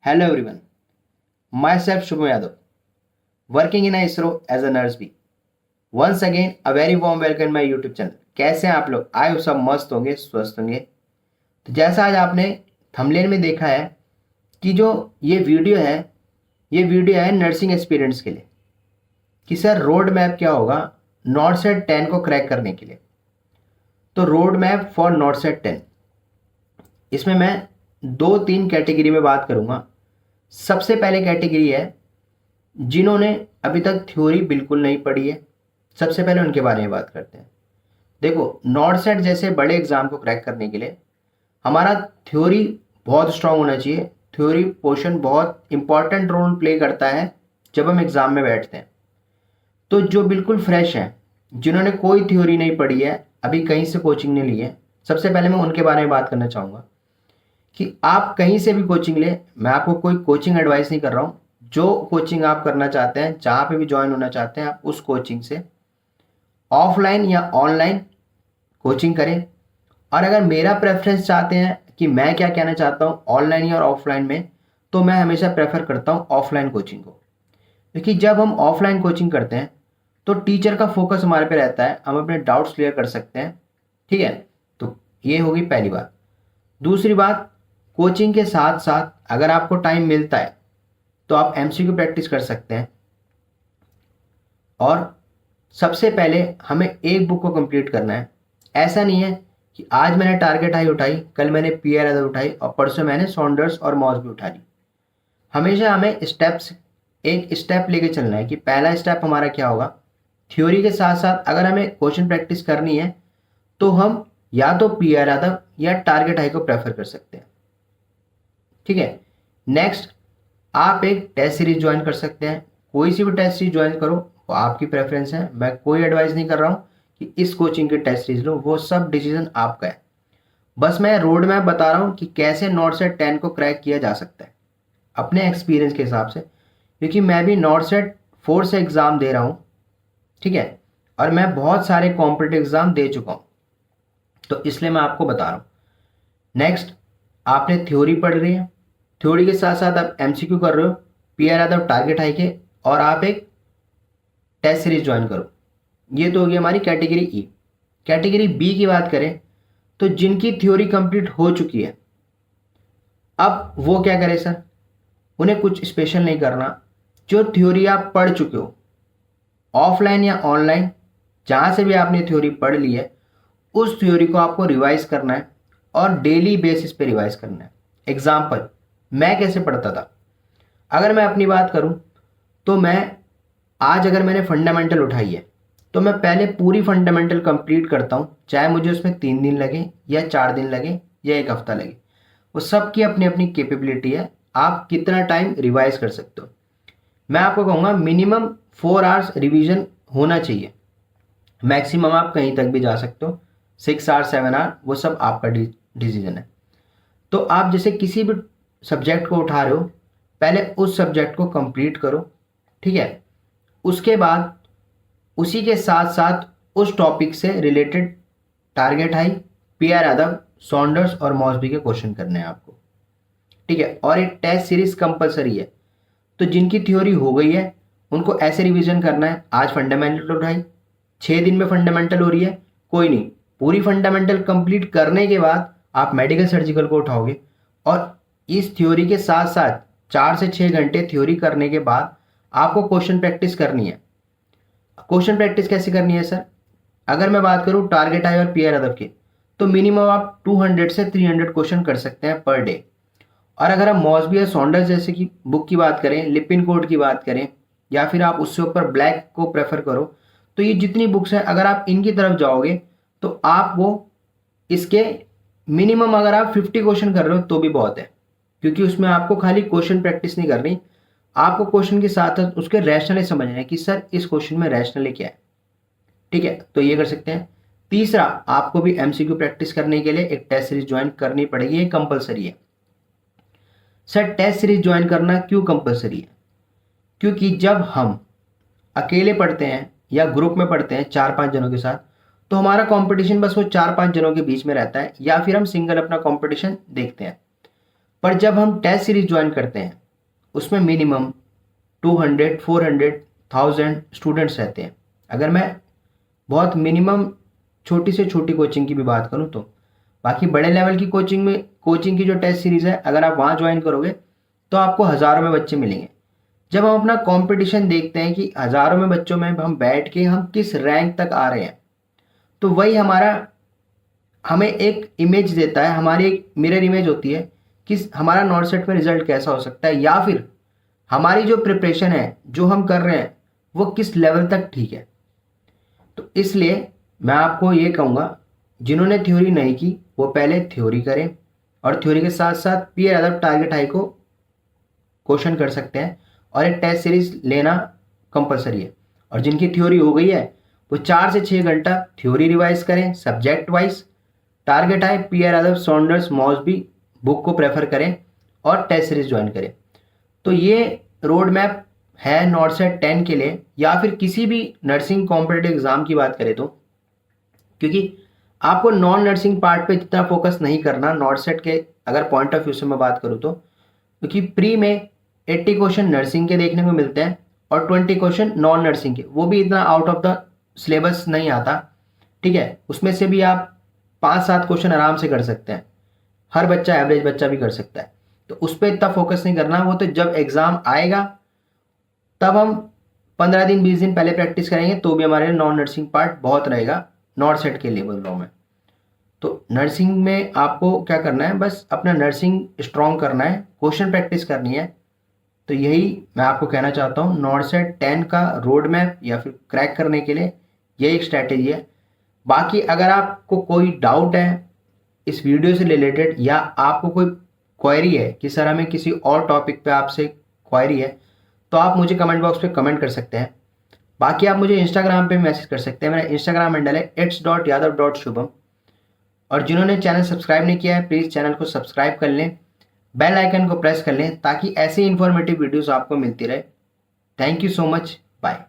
Hello everyone, myself Shubham Yadav, working in ISRO as a nurse bee. Once again, a very warm welcome in my YouTube channel. कैसे हैं आप लोग? आए हो सब मस्त होंगे, स्वस्थ होंगे। तो जैसा आज आपने थंबनेल में देखा है कि जो ये वीडियो है नर्सिंग एक्सपीरियंस के लिए कि सर रोड मैप क्या होगा नॉट सेट 10 को क्रैक करने के लिए। तो road map for not set 10, इसमें मैं 2-3 कैटेगरी में बात करूँगा। सबसे पहले कैटेगरी है जिन्होंने अभी तक थ्योरी बिल्कुल नहीं पढ़ी है। सबसे पहले उनके बारे में बात करते हैं। देखो, नॉट सेट जैसे बड़े एग्जाम को क्रैक करने के लिए हमारा थ्योरी बहुत स्ट्रांग होना चाहिए। थ्योरी पोर्शन बहुत इंपॉर्टेंट रोल प्ले करता है जब हम एग्जाम में बैठते हैं। तो जो बिल्कुल फ्रेश हैं, जिन्होंने कोई थ्योरी नहीं पढ़ी है, अभी कहीं से कोचिंग नहीं ली है, सबसे पहले मैं उनके बारे में बात करना चाहूँगा कि आप कहीं से भी कोचिंग ले। मैं आपको कोई कोचिंग एडवाइस नहीं कर रहा हूँ। जो कोचिंग आप करना चाहते हैं, जहाँ पे भी ज्वाइन होना चाहते हैं, आप उस कोचिंग से ऑफलाइन या ऑनलाइन कोचिंग करें। और अगर मेरा प्रेफरेंस चाहते हैं कि मैं क्या कहना चाहता हूँ ऑनलाइन या ऑफलाइन में, तो मैं हमेशा प्रेफर करता हूँ ऑफलाइन कोचिंग को। क्योंकि जब हम ऑफलाइन कोचिंग करते हैं तो टीचर का फोकस हमारे पे रहता है, हम अपने डाउट्स क्लियर कर सकते हैं। ठीक है, तो ये होगी पहली बात। दूसरी बात, कोचिंग के साथ साथ अगर आपको टाइम मिलता है तो आप एमसीक्यू प्रैक्टिस कर सकते हैं। और सबसे पहले हमें एक बुक को कंप्लीट करना है। ऐसा नहीं है कि आज मैंने टारगेट हाई उठाई, कल मैंने पीआर अदर उठाई और परसों मैंने सॉन्डर्स और मॉस भी उठा ली। हमेशा हमें एक स्टेप लेके चलना है कि पहला स्टेप हमारा क्या होगा। थ्योरी के साथ साथ अगर हमें क्वेश्चन प्रैक्टिस करनी है तो हम या तो पीआर अदर या टारगेट हाई को प्रेफर कर सकते हैं। ठीक है, नेक्स्ट आप एक टेस्ट सीरीज ज्वाइन कर सकते हैं। कोई सी भी टेस्ट सीरीज ज्वाइन करो, वो आपकी प्रेफरेंस है। मैं कोई एडवाइस नहीं कर रहा हूँ कि इस कोचिंग की टेस्ट सीरीज लो, वो सब डिसीजन आपका है। बस मैं रोड मैप बता रहा हूँ कि कैसे नॉट सेट 10 को क्रैक किया जा सकता है अपने एक्सपीरियंस के हिसाब से। क्योंकि मैं भी नॉट सेट 4 से एग्ज़ाम दे रहा हूँ, ठीक है, और मैं बहुत सारे कॉम्पिटिटिव एग्ज़ाम दे चुका हूँ, तो इसलिए मैं आपको बता रहा हूँ। नेक्स्ट, आपने थ्योरी पढ़ रही है, थ्योरी के साथ साथ आप एमसीक्यू कर रहे हो, पीआर आदर टारगेट हाई के, और आप एक टेस्ट सीरीज ज्वाइन करो। ये तो होगी हमारी कैटेगरी ई। कैटेगरी बी की बात करें तो जिनकी थ्योरी कंप्लीट हो चुकी है, अब वो क्या करें सर? उन्हें कुछ स्पेशल नहीं करना। जो थ्योरी आप पढ़ चुके हो ऑफलाइन या ऑनलाइन, जहाँ से भी आपने थ्योरी पढ़ ली है, उस थ्योरी को आपको रिवाइज करना है और डेली बेसिस पे रिवाइज करना है। एग्जाम्पल, मैं कैसे पढ़ता था, अगर मैं अपनी बात करूं तो मैं आज अगर मैंने फंडामेंटल उठाई है तो मैं पहले पूरी फंडामेंटल कंप्लीट करता हूं, चाहे मुझे उसमें 3 दिन लगे या 4 दिन लगे या 1 हफ्ता लगे। वो सबकी अपनी अपनी कैपेबिलिटी है, आप कितना टाइम रिवाइज कर सकते हो। मैं आपको कहूँगा मिनिमम 4 आवर्स रिवीजन होना चाहिए। मैक्सिमम आप कहीं तक भी जा सकते हो, 6 आवर 7 आवर, वो सब आपका डिसीजन है। तो आप जैसे किसी भी सब्जेक्ट को उठा रहे हो, पहले उस सब्जेक्ट को कंप्लीट करो, ठीक है। उसके बाद उसी के साथ साथ उस टॉपिक से related target high, PR Yadav, Saunders और मॉसबी के क्वेश्चन करने हैं आपको, ठीक है। और एक टेस्ट सीरीज कंपलसरी है। तो जिनकी थ्योरी हो गई है उनको ऐसे रिवीजन करना है। आज फंडामेंटल उठाई, 6 दिन में फंडामेंटल हो रही है, कोई नहीं, पूरी फंडामेंटल कंप्लीट करने के बाद आप मेडिकल सर्जिकल को उठाओगे। और इस थ्योरी के साथ साथ 4 से 6 घंटे थ्योरी करने के बाद आपको क्वेश्चन प्रैक्टिस करनी है। क्वेश्चन प्रैक्टिस कैसे करनी है सर? अगर मैं बात करूं टारगेट आई और पीआर अदब की, तो मिनिमम आप 200 से 300 क्वेश्चन कर सकते हैं पर डे। और अगर हम मॉसबी या सॉन्डर्स जैसे की बुक की बात करें, लिपिन कोड की बात करें, या फिर आप उससे ऊपर ब्लैक को प्रेफर करो, तो ये जितनी बुक्स हैं अगर आप इनकी तरफ जाओगे तो आप वो इसके मिनिमम अगर आप 50 क्वेश्चन कर रहे हो तो भी बहुत है। क्योंकि उसमें आपको खाली क्वेश्चन प्रैक्टिस नहीं करनी, आपको क्वेश्चन के साथ साथ उसके रैशनली समझना है कि सर इस क्वेश्चन में रैशनली क्या है, ठीक है। तो ये कर सकते हैं। तीसरा, आपको भी एमसीक्यू प्रैक्टिस करने के लिए एक टेस्ट सीरीज ज्वाइन करनी पड़ेगी, ये कंपलसरी है। सर टेस्ट सीरीज ज्वाइन करना क्यों कंपलसरी है? क्योंकि जब हम अकेले पढ़ते हैं या ग्रुप में पढ़ते हैं 4-5 जनों के साथ, तो हमारा कंपटीशन बस वो 4-5 जनों के बीच में रहता है, या फिर हम सिंगल अपना कंपटीशन देखते हैं। पर जब हम टेस्ट सीरीज ज्वाइन करते हैं उसमें मिनिमम 200, 400, 1000 स्टूडेंट्स रहते हैं। अगर मैं बहुत मिनिमम छोटी से छोटी कोचिंग की भी बात करूं तो बाकी बड़े लेवल की कोचिंग की जो टेस्ट सीरीज़ है, अगर आप वहाँ ज्वाइन करोगे तो आपको हज़ारों में बच्चे मिलेंगे। जब हम अपना कंपटीशन देखते हैं कि हज़ारों में बच्चों में हम बैठ के हम किस रैंक तक आ रहे हैं, तो वही हमें एक इमेज देता है, हमारी एक मिरर इमेज होती है कि हमारा नॉट सेट में रिजल्ट कैसा हो सकता है, या फिर हमारी जो प्रिपरेशन है जो हम कर रहे हैं वो किस लेवल तक ठीक है। तो इसलिए मैं आपको ये कहूँगा, जिन्होंने थ्योरी नहीं की वो पहले थ्योरी करें और थ्योरी के साथ साथ पीयर अदब टारगेट हाई को क्वेश्चन कर सकते हैं और एक टेस्ट सीरीज लेना कंपलसरी है। और जिनकी थ्योरी हो गई है वो 4 से 6 घंटा थ्योरी रिवाइज करें subject wise, target high, peer अदब, सॉन्डर्स, मॉसबी बुक को प्रेफर करें और टेस्ट सीरीज ज्वाइन करें। तो ये रोड मैप है नॉट सेट 10 के लिए, या फिर किसी भी नर्सिंग कॉम्पिटिटिव एग्जाम की बात करें तो, क्योंकि आपको नॉन नर्सिंग पार्ट पे जितना फोकस नहीं करना नॉट सेट के अगर पॉइंट ऑफ व्यू से मैं बात करूँ तो, क्योंकि प्री में 80 क्वेश्चन नर्सिंग के देखने को मिलते हैं और 20 क्वेश्चन नॉन नर्सिंग के, वो भी इतना आउट ऑफ द सिलेबस नहीं आता। ठीक है, उसमें से भी आप 5-7 क्वेश्चन आराम से कर सकते हैं, हर बच्चा, एवरेज बच्चा भी कर सकता है। तो उस पर इतना फोकस नहीं करना, वो तो जब एग्ज़ाम आएगा तब हम 15 दिन 20 दिन पहले प्रैक्टिस करेंगे तो भी हमारे नॉन नर्सिंग पार्ट बहुत रहेगा नॉट सेट के लिए बोल रहा हूँ मैं। तो नर्सिंग में आपको क्या करना है, बस अपना नर्सिंग स्ट्रॉन्ग करना है, क्वेश्चन प्रैक्टिस करनी है। तो यही मैं आपको कहना चाहता हूँ, नॉट सेट 10 का रोड मैप या फिर क्रैक करने के लिए यही एक स्ट्रैटेजी है। बाकी अगर आपको कोई डाउट है इस वीडियो से रिलेटेड, या आपको कोई क्वेरी है कि सर हमें किसी और टॉपिक पे आपसे क्वेरी है, तो आप मुझे कमेंट बॉक्स पे कमेंट कर सकते हैं। बाकी आप मुझे इंस्टाग्राम पे मैसेज कर सकते हैं, मेरा इंस्टाग्राम हैंडल है its.yadav.shubham। और जिन्होंने चैनल सब्सक्राइब नहीं किया है प्लीज़ चैनल को सब्सक्राइब कर लें, बेल आइकन को प्रेस कर लें ताकि ऐसी इन्फॉर्मेटिव वीडियोस आपको मिलती रहे। Thank you so much, bye.